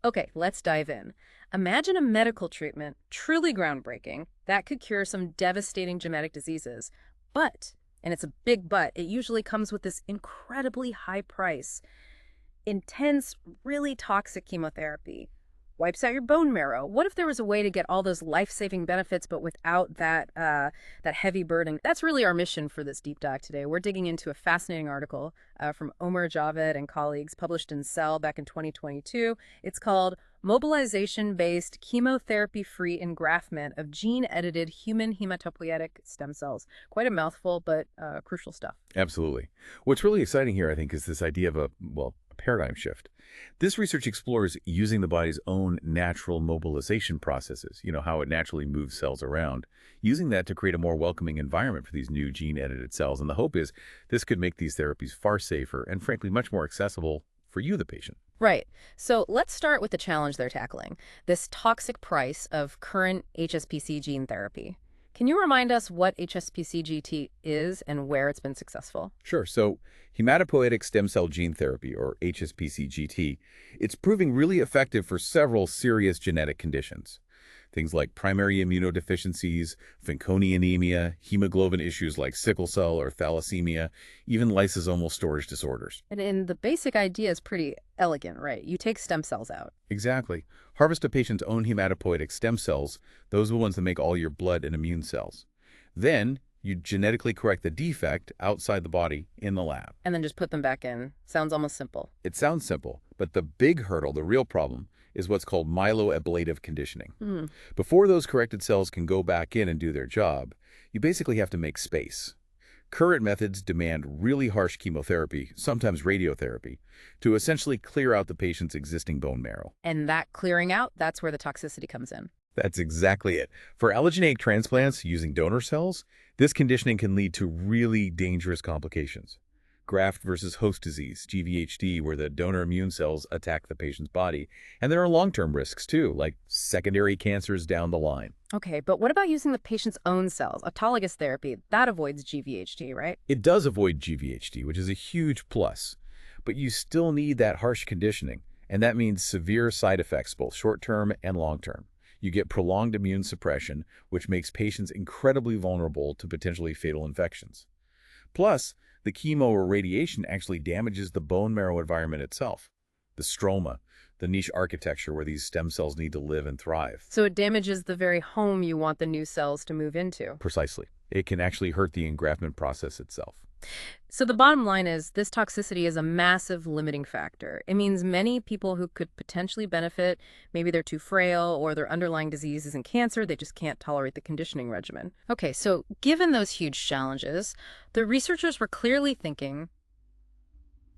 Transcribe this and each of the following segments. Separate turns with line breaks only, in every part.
Okay, let's dive in. Imagine a medical treatment, truly groundbreaking, that could cure some devastating genetic diseases. But, and it's a big but, it usually comes with this incredibly high price. Intense, really toxic chemotherapy. Wipes out your bone marrow. What if there was a way to get all those life-saving benefits but without that heavy burden? That's really our mission for this deep dive today. We're digging into a fascinating article from Omer Javed and colleagues published in Cell back in 2022. It's called Mobilization-Based Chemotherapy-Free Engraftment of Gene-Edited Human Hematopoietic Stem Cells. Quite a mouthful, but crucial stuff.
Absolutely. What's really exciting here, I think, is this idea of a paradigm shift. This research explores using the body's own natural mobilization processes, how it naturally moves cells around, using that to create a more welcoming environment for these new gene-edited cells. And the hope is this could make these therapies far safer and, frankly, much more accessible for you, the patient.
Right. So let's start with the challenge they're tackling, this toxic price of current HSPC gene therapy. Can you remind us what HSPC-GT is and where it's been successful?
Sure. So hematopoietic stem cell gene therapy, or HSPC-GT, it's proving really effective for several serious genetic conditions. Things like primary immunodeficiencies, Fanconi anemia, hemoglobin issues like sickle cell or thalassemia, even lysosomal storage disorders.
And the basic idea is pretty elegant, right? You take stem cells out.
Exactly. Harvest a patient's own hematopoietic stem cells, those are the ones that make all your blood and immune cells. Then you genetically correct the defect outside the body in the lab.
And then just put them back in. Sounds almost simple.
It sounds simple, but the big hurdle, the real problem, is what's called myeloablative conditioning.
Hmm.
Before those corrected cells can go back in and do their job, you basically have to make space. Current methods demand really harsh chemotherapy, sometimes radiotherapy, to essentially clear out the patient's existing bone marrow.
And that clearing out, that's where the toxicity comes in.
That's exactly it. For allogeneic transplants using donor cells, this conditioning can lead to really dangerous complications. Graft versus host disease, GVHD, where the donor immune cells attack the patient's body. And there are long-term risks, too, like secondary cancers down the line.
Okay, but what about using the patient's own cells? Autologous therapy, that avoids GVHD, right?
It does avoid GVHD, which is a huge plus. But you still need that harsh conditioning, and that means severe side effects, both short-term and long-term. You get prolonged immune suppression, which makes patients incredibly vulnerable to potentially fatal infections. Plus, the chemo or radiation actually damages the bone marrow environment itself, the stroma, the niche architecture where these stem cells need to live and thrive.
So it damages the very home you want the new cells to move into.
Precisely. It can actually hurt the engraftment process itself.
So the bottom line is this toxicity is a massive limiting factor. It means many people who could potentially benefit, maybe they're too frail or their underlying disease isn't cancer, they just can't tolerate the conditioning regimen. Okay, so given those huge challenges, the researchers were clearly thinking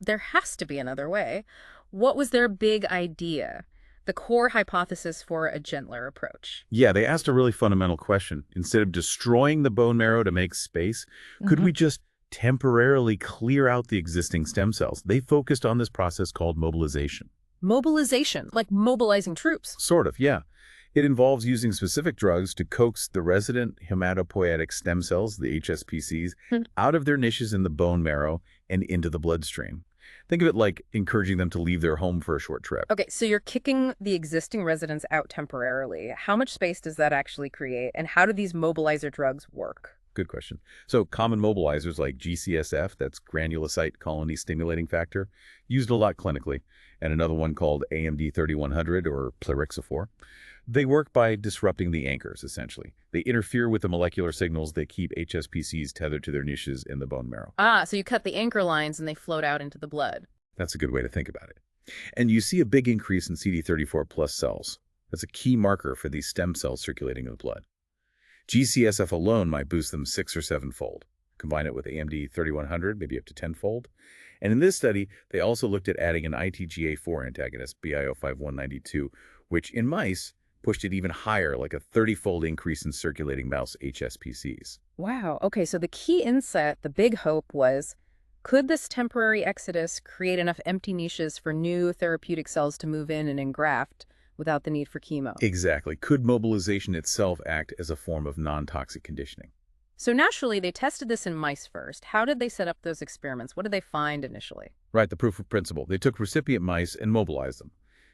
there has to be another way. What was their big idea? The core hypothesis for a gentler approach.
Yeah, they asked a really fundamental question. Instead of destroying the bone marrow to make space, could we just temporarily clear out the existing stem cells? They focused on this process called mobilization.
Mobilization, like mobilizing troops.
Sort of, yeah. It involves using specific drugs to coax the resident hematopoietic stem cells, the HSPCs, out of their niches in the bone marrow and into the bloodstream. Think of it like encouraging them to leave their home for a short trip.
Okay, so you're kicking the existing residents out temporarily. How much space does that actually create, and how do these mobilizer drugs work?
Good question. So common mobilizers like GCSF, that's granulocyte colony stimulating factor, used a lot clinically, and another one called AMD 3100 or plerixafor. They work by disrupting the anchors, essentially. They interfere with the molecular signals that keep HSPCs tethered to their niches in the bone marrow.
Ah, so you cut the anchor lines and they float out into the blood.
That's a good way to think about it. And you see a big increase in CD34 plus cells. That's a key marker for these stem cells circulating in the blood. GCSF alone might boost them 6 or 7-fold. Combine it with AMD 3100, maybe up to 10-fold. And in this study, they also looked at adding an ITGA4 antagonist, BIO5192, which in mice pushed it even higher, like a 30-fold increase in circulating mouse HSPCs.
Wow. Okay, so the key insight, the big hope was, could this temporary exodus create enough empty niches for new therapeutic cells to move in and engraft without the need for chemo?
Exactly. Could mobilization itself act as a form of non-toxic conditioning?
So naturally, they tested this in mice first. How did they set up those experiments? What did they find initially?
Right, the proof of principle. They took recipient mice and mobilized them.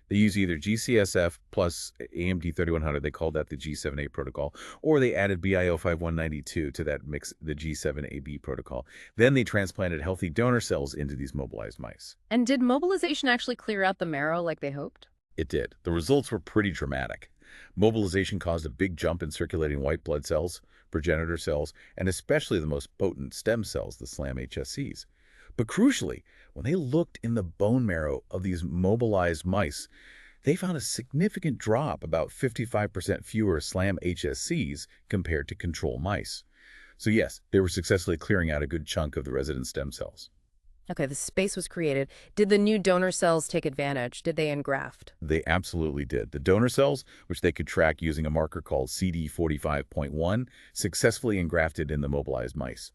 They use either GCSF plus AMD 3100, they called that the G7A protocol, or they added BIO 5192 to that mix, the G7AB protocol. Then they transplanted healthy donor cells into these mobilized mice.
And did mobilization actually clear out the marrow like they hoped?
It did. The results were pretty dramatic. Mobilization caused a big jump in circulating white blood cells, progenitor cells, and especially the most potent stem cells, the SLAM HSCs. But crucially, when they looked in the bone marrow of these mobilized mice, they found a significant drop, about 55% fewer SLAM HSCs compared to control mice. So yes, they were successfully clearing out a good chunk of the resident stem cells.
Okay, the space was created. Did the new donor cells take advantage? Did they engraft?
They absolutely did. The donor cells, which they could track using a marker called CD45.1, successfully engrafted in the mobilized mice.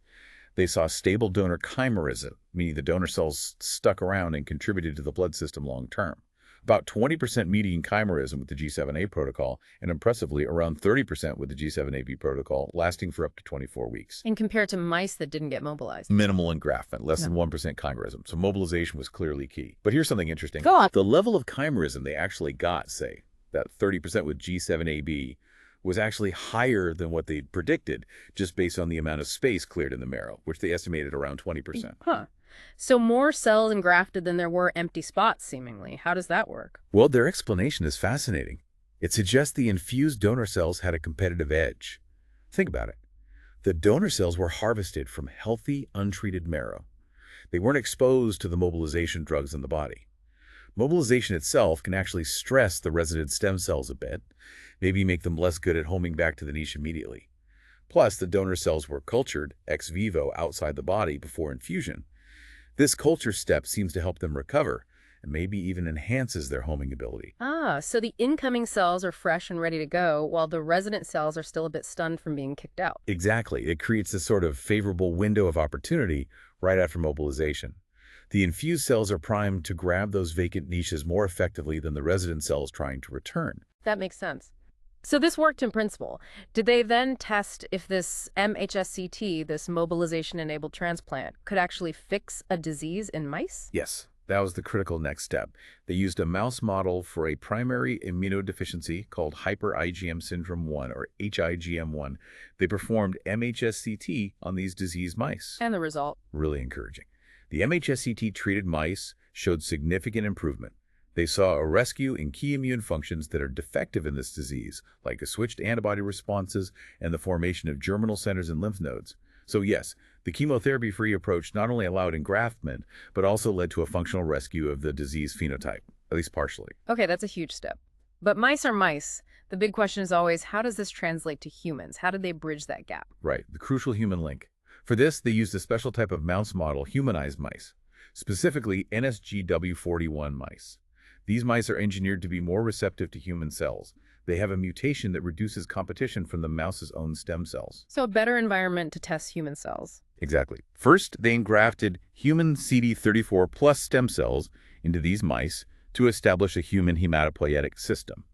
They saw stable donor chimerism, meaning the donor cells stuck around and contributed to the blood system long term. About 20% median chimerism with the G7A protocol, and impressively around 30% with the G7AB protocol, lasting for up to 24 weeks.
And compared to mice that didn't get mobilized?
Minimal engraftment, less than 1% chimerism, so mobilization was clearly key. But here's something interesting.
Go on.
The level of chimerism they actually got, say, that 30% with G7AB, was actually higher than what they'd predicted, just based on the amount of space cleared in the marrow, which they estimated around 20%.
Huh. So more cells engrafted than there were empty spots, seemingly. How does that work?
Well, their explanation is fascinating. It suggests the infused donor cells had a competitive edge. Think about it. The donor cells were harvested from healthy, untreated marrow. They weren't exposed to the mobilization drugs in the body. Mobilization itself can actually stress the resident stem cells a bit, maybe make them less good at homing back to the niche immediately. Plus, the donor cells were cultured ex vivo outside the body before infusion. This culture step seems to help them recover and maybe even enhances their homing ability.
Ah, so the incoming cells are fresh and ready to go, while the resident cells are still a bit stunned from being kicked out.
Exactly. It creates this sort of favorable window of opportunity right after mobilization. The infused cells are primed to grab those vacant niches more effectively than the resident cells trying to return.
That makes sense. So this worked in principle. Did they then test if this MHSCT, this mobilization-enabled transplant, could actually fix a disease in mice?
Yes, that was the critical next step. They used a mouse model for a primary immunodeficiency called hyper-IgM syndrome 1, or HIGM1. They performed MHSCT on these diseased mice.
And the result?
Really encouraging. The MHSCT-treated mice showed significant improvement. They saw a rescue in key immune functions that are defective in this disease, like a switched antibody responses and the formation of germinal centers and lymph nodes. So yes, the chemotherapy-free approach not only allowed engraftment, but also led to a functional rescue of the disease phenotype, at least partially.
Okay, that's a huge step. But mice are mice. The big question is always, how does this translate to humans? How did they bridge that gap?
Right, the crucial human link. For this, they used a special type of mouse model, humanized mice, specifically NSGW41 mice. These mice are engineered to be more receptive to human cells. They have a mutation that reduces competition from the mouse's own stem cells.
So a better environment to test human cells.
Exactly. First, they engrafted human CD34 plus stem cells into these mice to establish a human hematopoietic system.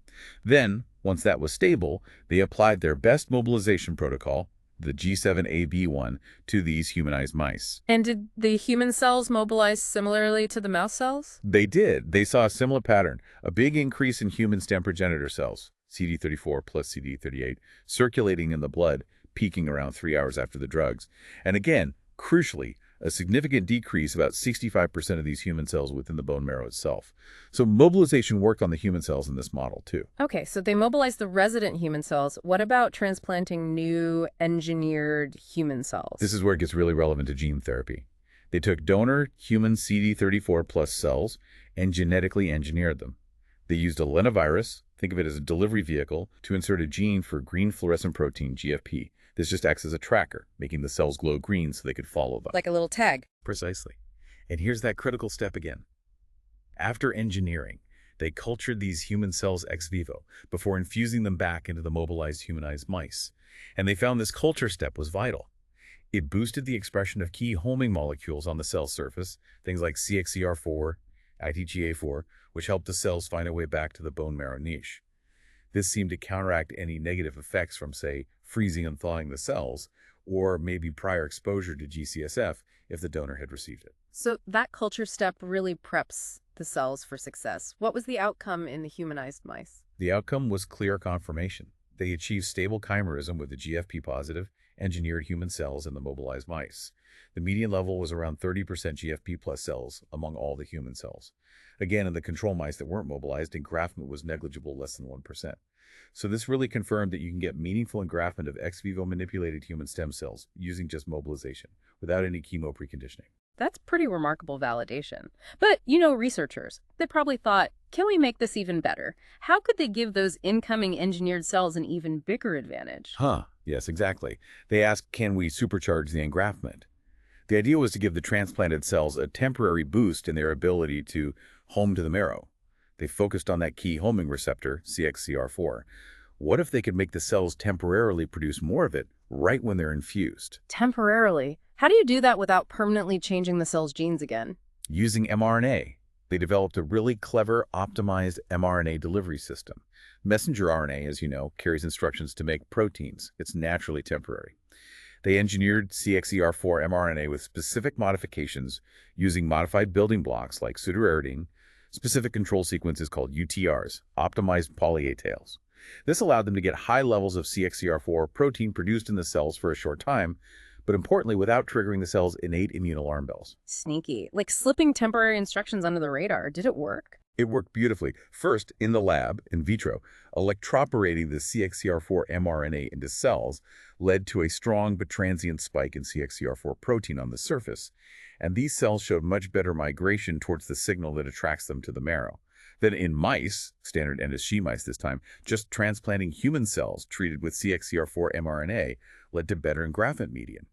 Then, once that was stable, they applied their best mobilization protocol, the G7AB1, to these humanized mice.
And did the human cells mobilize similarly to the mouse cells?
They did. They saw a similar pattern, a big increase in human stem progenitor cells, CD34 plus CD38, circulating in the blood, peaking around 3 hours after the drugs. And again, crucially, a significant decrease, about 65% of these human cells within the bone marrow itself. So mobilization worked on the human cells in this model, too.
Okay, so they mobilized the resident human cells. What about transplanting new engineered human cells?
This is where it gets really relevant to gene therapy. They took donor human CD34 plus cells and genetically engineered them. They used a lentivirus, think of it as a delivery vehicle, to insert a gene for green fluorescent protein, GFP. This just acts as a tracker, making the cells glow green so they could follow them.
Like a little tag.
Precisely. And here's that critical step again. After engineering, they cultured these human cells ex vivo before infusing them back into the mobilized humanized mice. And they found this culture step was vital. It boosted the expression of key homing molecules on the cell surface, things like CXCR4, ITGA4, which helped the cells find a way back to the bone marrow niche. This seemed to counteract any negative effects from, say, freezing and thawing the cells, or maybe prior exposure to GCSF, if the donor had received it.
So that culture step really preps the cells for success. What was the outcome in the humanized mice?
The outcome was clear confirmation. They achieved stable chimerism with the GFP-positive, engineered human cells in the mobilized mice. The median level was around 30% GFP plus cells among all the human cells. Again, in the control mice that weren't mobilized, engraftment was negligible, less than 1%. So this really confirmed that you can get meaningful engraftment of ex vivo manipulated human stem cells using just mobilization, without any chemo preconditioning.
That's pretty remarkable validation. But, researchers, they probably thought, can we make this even better? How could they give those incoming engineered cells an even bigger advantage?
Yes, exactly. They asked, can we supercharge the engraftment? The idea was to give the transplanted cells a temporary boost in their ability to home to the marrow. They focused on that key homing receptor, CXCR4. What if they could make the cells temporarily produce more of it right when they're infused?
Temporarily. How do you do that without permanently changing the cell's genes again?
Using mRNA. They developed a really clever, optimized mRNA delivery system. Messenger RNA, as you know, carries instructions to make proteins. It's naturally temporary. They engineered CXCR4 mRNA with specific modifications using modified building blocks like pseudoeridine, specific control sequences called UTRs, optimized poly-A tails. This allowed them to get high levels of CXCR4 protein produced in the cells for a short time, but importantly without triggering the cell's innate immune alarm bells.
Sneaky. Like slipping temporary instructions under the radar. Did it work?
It worked beautifully. First, in the lab, in vitro, electroporating the CXCR4 mRNA into cells led to a strong but transient spike in CXCR4 protein on the surface, and these cells showed much better migration towards the signal that attracts them to the marrow. Then in mice, standard NSG mice this time, just transplanting human cells treated with CXCR4 mRNA led to better engraftment median.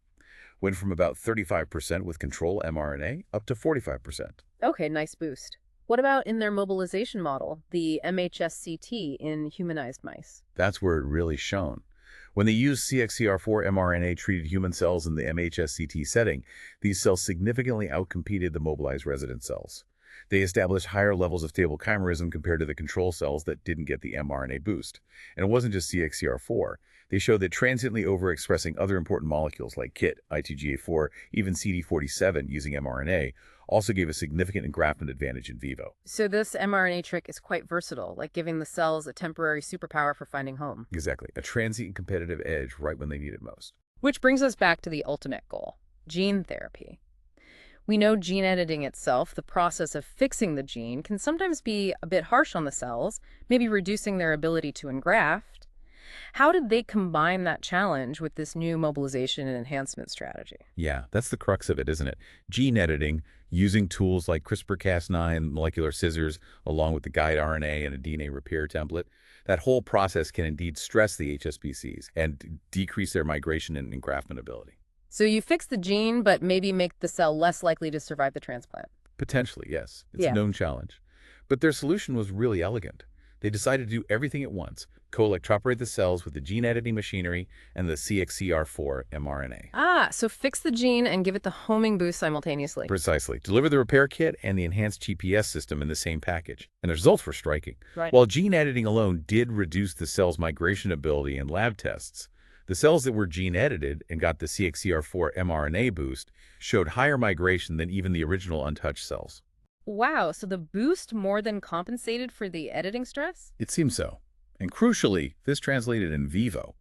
Went from about 35% with control mRNA up to 45%.
Okay, nice boost. What about in their mobilization model, the MHSCT in humanized mice?
That's where it really shone. When they used CXCR4 mRNA-treated human cells in the MHSCT setting, these cells significantly outcompeted the mobilized resident cells. They established higher levels of stable chimerism compared to the control cells that didn't get the mRNA boost. And it wasn't just CXCR4. They showed that transiently overexpressing other important molecules like KIT, ITGA4, even CD47 using mRNA also gave a significant engraftment advantage in vivo.
So this mRNA trick is quite versatile, like giving the cells a temporary superpower for finding home.
Exactly. A transient competitive edge right when they need it most.
Which brings us back to the ultimate goal, gene therapy. We know gene editing itself, the process of fixing the gene, can sometimes be a bit harsh on the cells, maybe reducing their ability to engraft. How did they combine that challenge with this new mobilization and enhancement strategy?
Yeah, that's the crux of it, isn't it? Gene editing, using tools like CRISPR-Cas9 molecular scissors, along with the guide RNA and a DNA repair template, that whole process can indeed stress the HSPCs and decrease their migration and engraftment ability.
So you fix the gene, but maybe make the cell less likely to survive the transplant.
Potentially, yes. It's a known challenge. But their solution was really elegant. They decided to do everything at once, co-electroporate the cells with the gene editing machinery and the CXCR4 mRNA.
So fix the gene and give it the homing boost simultaneously.
Precisely. Deliver the repair kit and the enhanced GPS system in the same package. And the results were striking.
Right.
While gene editing alone did reduce the cell's migration ability in lab tests, the cells that were gene edited and got the CXCR4 mRNA boost showed higher migration than even the original untouched cells.
Wow, so the boost more than compensated for the editing stress?
It seems so. And crucially, this translated in vivo.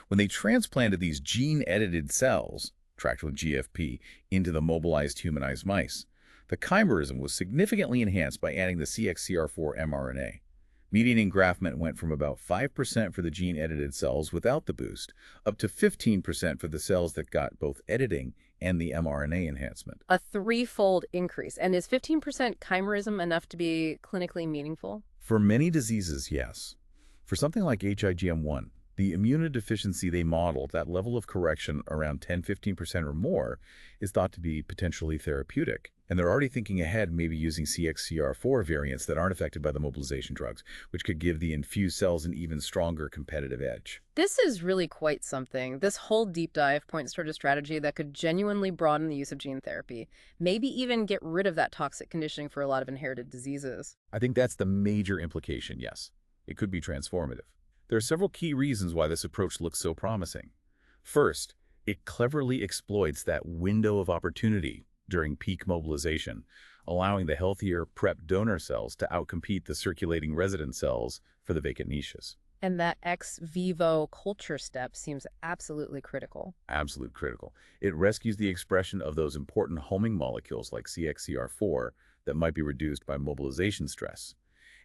When they transplanted these gene-edited cells, tracked with GFP, into the mobilized humanized mice, the chimerism was significantly enhanced by adding the CXCR4 mRNA. Median engraftment went from about 5% for the gene-edited cells without the boost, up to 15% for the cells that got both editing and the mRNA enhancement.
A threefold increase. And is 15% chimerism enough to be clinically meaningful?
For many diseases, yes. For something like HIGM1, the immunodeficiency they modeled, that level of correction around 10-15% or more, is thought to be potentially therapeutic. And they're already thinking ahead, maybe using CXCR4 variants that aren't affected by the mobilization drugs, which could give the infused cells an even stronger competitive edge.
This is really quite something. This whole deep dive points toward a strategy that could genuinely broaden the use of gene therapy, maybe even get rid of that toxic conditioning for a lot of inherited diseases.
I think that's the major implication, yes. It could be transformative. There are several key reasons why this approach looks so promising. First, It cleverly exploits that window of opportunity during peak mobilization, allowing the healthier prep donor cells to outcompete the circulating resident cells for the vacant niches.
And that ex vivo culture step seems absolutely critical.
Absolute critical. It rescues the expression of those important homing molecules like CXCR4 that might be reduced by mobilization stress.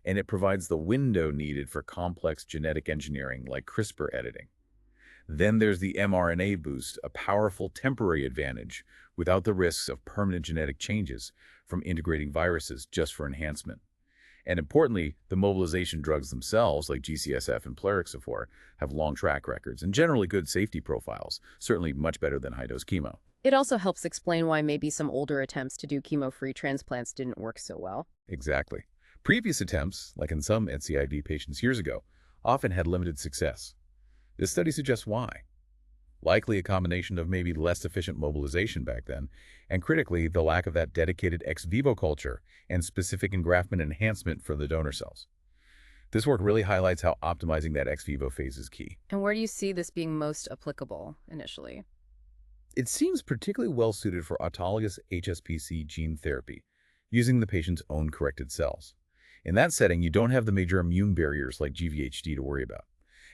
And it provides the window needed for complex genetic engineering like CRISPR editing. Then there's the mRNA boost, a powerful temporary advantage without the risks of permanent genetic changes from integrating viruses just for enhancement. And importantly, the mobilization drugs themselves, like GCSF and plerixafor, have long track records and generally good safety profiles, certainly much better than high-dose chemo.
It also helps explain why maybe some older attempts to do chemo-free transplants didn't work so well.
Exactly. Previous attempts, like in some NCID patients years ago, often had limited success. This study suggests why. Likely a combination of maybe less efficient mobilization back then, and critically, the lack of that dedicated ex vivo culture and specific engraftment enhancement for the donor cells. This work really highlights how optimizing that ex vivo phase is key.
And where do you see this being most applicable initially?
It seems particularly well suited for autologous HSPC gene therapy, using the patient's own corrected cells. In that setting, you don't have the major immune barriers like GVHD to worry about.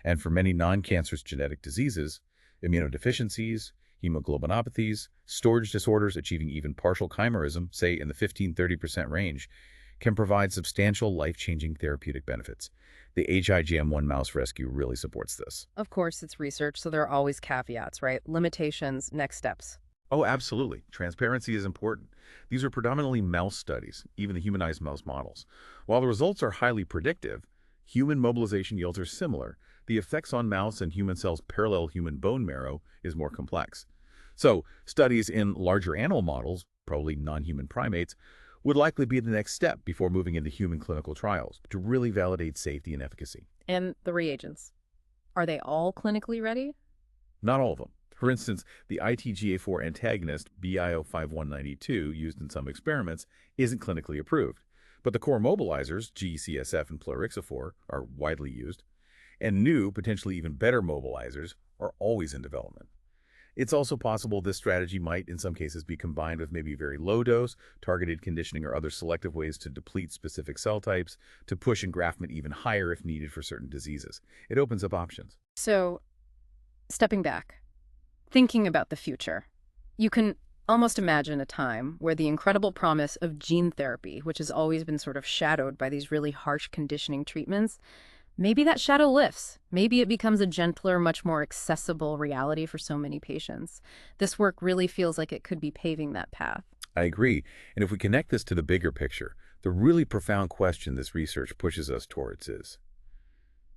And for many non-cancerous genetic diseases, immunodeficiencies, hemoglobinopathies, storage disorders achieving even partial chimerism, say in the 15–30% range, can provide substantial life-changing therapeutic benefits. The HIGM1 mouse rescue really supports this.
Of course, it's research, so there are always caveats, right? Limitations, next steps.
Oh, absolutely. Transparency is important. These are predominantly mouse studies, even the humanized mouse models. While the results are highly predictive, human mobilization yields are similar. The effects on mouse and human cells parallel human bone marrow is more complex. So, studies in larger animal models, probably non-human primates, would likely be the next step before moving into human clinical trials to really validate safety and efficacy.
And the reagents. Are they all clinically ready?
Not all of them. For instance, the ITGA4 antagonist BIO5192 used in some experiments isn't clinically approved. But the core mobilizers, GCSF and plerixafor, are widely used. And new, potentially even better mobilizers are always in development. It's also possible this strategy might, in some cases, be combined with maybe very low dose, targeted conditioning, or other selective ways to deplete specific cell types to push engraftment even higher if needed for certain diseases. It opens up options.
So, stepping back, thinking about the future, you can almost imagine a time where the incredible promise of gene therapy, which has always been sort of shadowed by these really harsh conditioning treatments, maybe that shadow lifts. Maybe it becomes a gentler, much more accessible reality for so many patients. This work really feels like it could be paving that path.
I agree. And if we connect this to the bigger picture, the really profound question this research pushes us towards is,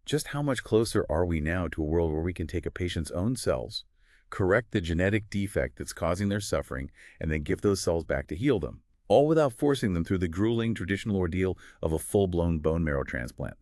just how much closer are we now to a world where we can take a patient's own cells, correct the genetic defect that's causing their suffering, and then give those cells back to heal them, all without forcing them through the grueling traditional ordeal of a full-blown bone marrow transplant?